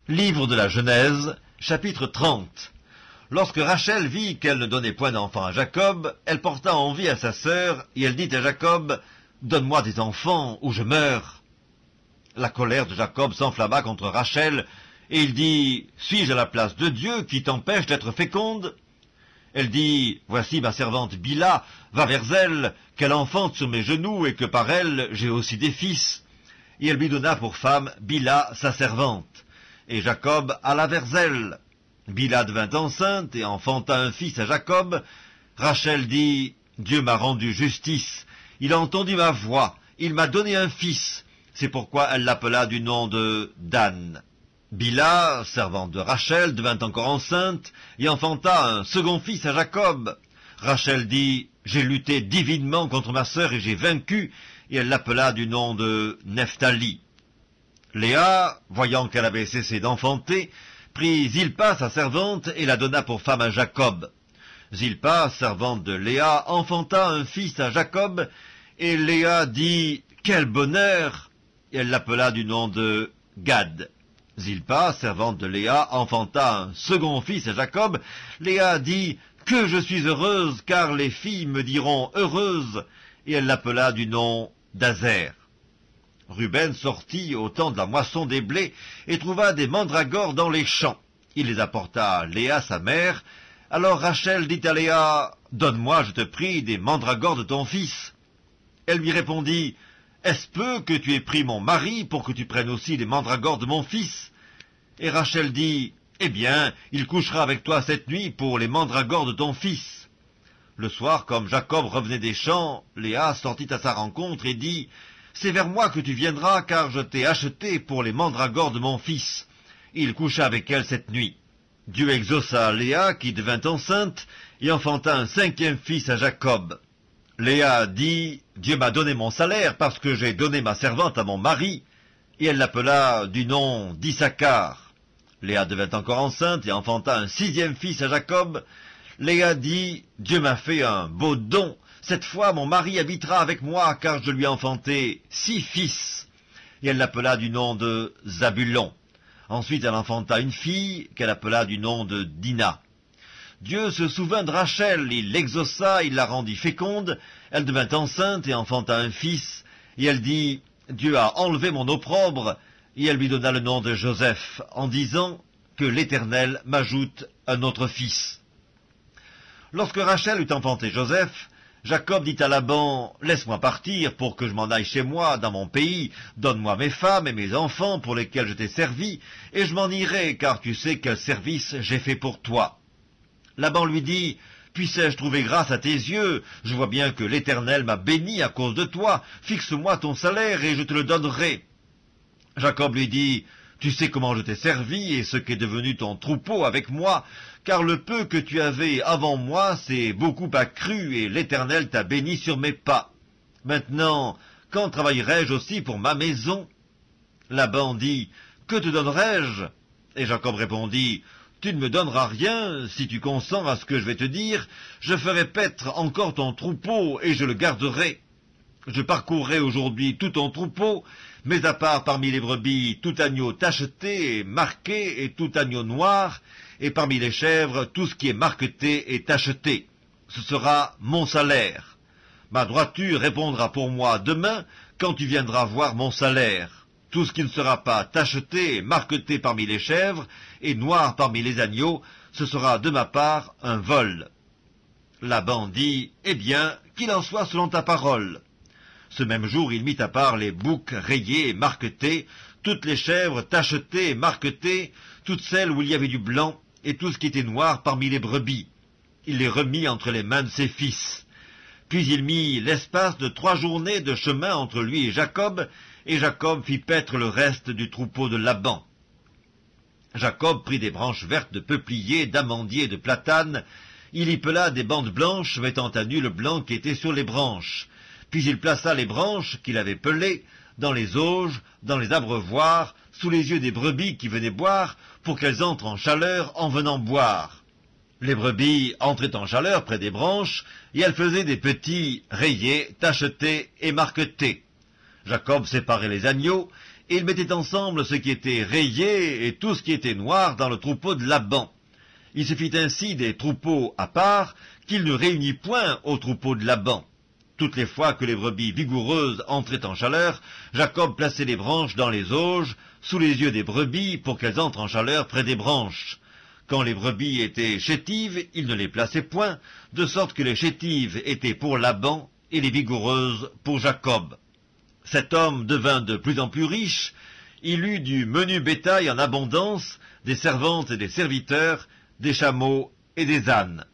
Livre de la Genèse, chapitre 30. Lorsque Rachel vit qu'elle ne donnait point d'enfant à Jacob, elle porta envie à sa sœur, et elle dit à Jacob, « Donne-moi des enfants, ou je meurs. » La colère de Jacob s'enflamma contre Rachel, et il dit, « Suis-je à la place de Dieu qui t'empêche d'être féconde ?» Elle dit, « Voici ma servante Bila, va vers elle, qu'elle enfante sur mes genoux, et que par elle j'ai aussi des fils. » Et elle lui donna pour femme Bila, sa servante. Et Jacob alla vers elle. Bila devint enceinte et enfanta un fils à Jacob. Rachel dit, « Dieu m'a rendu justice, il a entendu ma voix, il m'a donné un fils. » C'est pourquoi elle l'appela du nom de Dan. Bila, servante de Rachel, devint encore enceinte et enfanta un second fils à Jacob. Rachel dit, « J'ai lutté divinement contre ma sœur et j'ai vaincu. » Et elle l'appela du nom de Nephtali. Léa, voyant qu'elle avait cessé d'enfanter, prit Zilpa, sa servante, et la donna pour femme à Jacob. Zilpa, servante de Léa, enfanta un fils à Jacob, et Léa dit, « Quel bonheur !» Et elle l'appela du nom de Gad. Zilpa, servante de Léa, enfanta un second fils à Jacob. Léa dit, « Que je suis heureuse, car les filles me diront heureuse !» Et elle l'appela du nom d'Azer. Ruben sortit au temps de la moisson des blés et trouva des mandragores dans les champs. Il les apporta à Léa, sa mère. Alors Rachel dit à Léa, « Donne-moi, je te prie, des mandragores de ton fils. » Elle lui répondit, « Est-ce peu que tu aies pris mon mari pour que tu prennes aussi les mandragores de mon fils ?» Et Rachel dit, « Eh bien, il couchera avec toi cette nuit pour les mandragores de ton fils. » Le soir, comme Jacob revenait des champs, Léa sortit à sa rencontre et dit, « C'est vers moi que tu viendras, car je t'ai acheté pour les mandragores de mon fils. » Il coucha avec elle cette nuit. Dieu exauça Léa, qui devint enceinte, et enfanta un cinquième fils à Jacob. Léa dit, « Dieu m'a donné mon salaire, parce que j'ai donné ma servante à mon mari. » Et elle l'appela du nom d'Issachar. Léa devint encore enceinte, et enfanta un sixième fils à Jacob. Léa dit, « Dieu m'a fait un beau don. Cette fois, mon mari habitera avec moi, car je lui ai enfanté 6 fils. » Et elle l'appela du nom de Zabulon. Ensuite, elle enfanta une fille, qu'elle appela du nom de Dina. Dieu se souvint de Rachel, il l'exauça, il la rendit féconde. Elle devint enceinte et enfanta un fils. Et elle dit, « Dieu a enlevé mon opprobre. » Et elle lui donna le nom de Joseph, en disant, « Que l'Éternel m'ajoute un autre fils. » Lorsque Rachel eut enfanté Joseph, Jacob dit à Laban, « Laisse-moi partir pour que je m'en aille chez moi, dans mon pays. Donne-moi mes femmes et mes enfants pour lesquels je t'ai servi, et je m'en irai, car tu sais quel service j'ai fait pour toi. » Laban lui dit, « Puissais-je trouver grâce à tes yeux? Je vois bien que l'Éternel m'a béni à cause de toi. Fixe-moi ton salaire et je te le donnerai. » Jacob lui dit, « Tu sais comment je t'ai servi et ce qu'est devenu ton troupeau avec moi, car le peu que tu avais avant moi s'est beaucoup accru et l'Éternel t'a béni sur mes pas. Maintenant, quand travaillerai-je aussi pour ma maison? » Laban dit, « Que te donnerai-je » Et Jacob répondit, « Tu ne me donneras rien, si tu consens à ce que je vais te dire, je ferai paître encore ton troupeau et je le garderai. Je parcourrai aujourd'hui tout ton troupeau, mais à part parmi les brebis tout agneau tacheté et marqué et tout agneau noir, et parmi les chèvres tout ce qui est marqueté et tacheté. Ce sera mon salaire. Ma droiture répondra pour moi demain quand tu viendras voir mon salaire. Tout ce qui ne sera pas tacheté et marqueté parmi les chèvres et noir parmi les agneaux, ce sera de ma part un vol. » Laban dit, « Eh bien, qu'il en soit selon ta parole. » Ce même jour, il mit à part les boucs rayés et marquetés, toutes les chèvres tachetées et marquetées, toutes celles où il y avait du blanc, et tout ce qui était noir parmi les brebis. Il les remit entre les mains de ses fils. Puis il mit l'espace de 3 journées de chemin entre lui et Jacob fit paître le reste du troupeau de Laban. Jacob prit des branches vertes de peuplier, d'amandier et de platane. Il y pela des bandes blanches, mettant à nu le blanc qui était sur les branches. Puis il plaça les branches qu'il avait pelées dans les auges, dans les abreuvoirs, sous les yeux des brebis qui venaient boire, pour qu'elles entrent en chaleur en venant boire. Les brebis entraient en chaleur près des branches, et elles faisaient des petits rayés, tachetés et marquetés. Jacob séparait les agneaux, et il mettait ensemble ce qui était rayé et tout ce qui était noir dans le troupeau de Laban. Il se fit ainsi des troupeaux à part qu'il ne réunit point au troupeau de Laban. Toutes les fois que les brebis vigoureuses entraient en chaleur, Jacob plaçait les branches dans les auges, sous les yeux des brebis, pour qu'elles entrent en chaleur près des branches. Quand les brebis étaient chétives, il ne les plaçait point, de sorte que les chétives étaient pour Laban et les vigoureuses pour Jacob. Cet homme devint de plus en plus riche, il eut du menu bétail en abondance, des servantes et des serviteurs, des chameaux et des ânes.